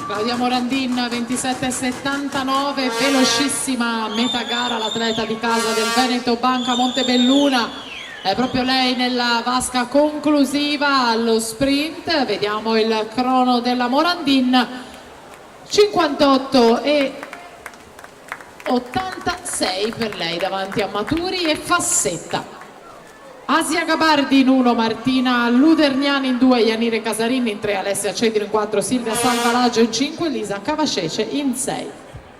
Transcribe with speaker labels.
Speaker 1: Claudia Morandin 27,79, velocissima a metà gara l'atleta di casa del Veneto Banca Montebelluna, è proprio lei nella vasca conclusiva allo sprint. Vediamo il crono della Morandin, 58,86 per lei davanti a Maturi e Fassetta. Asia Gabardi in 1, Martina Luderniani in 2, Ianire Casarini in 3, Alessia Cedro in 4, Silvia Salvalaggio in 5, Lisa Cavacece in 6.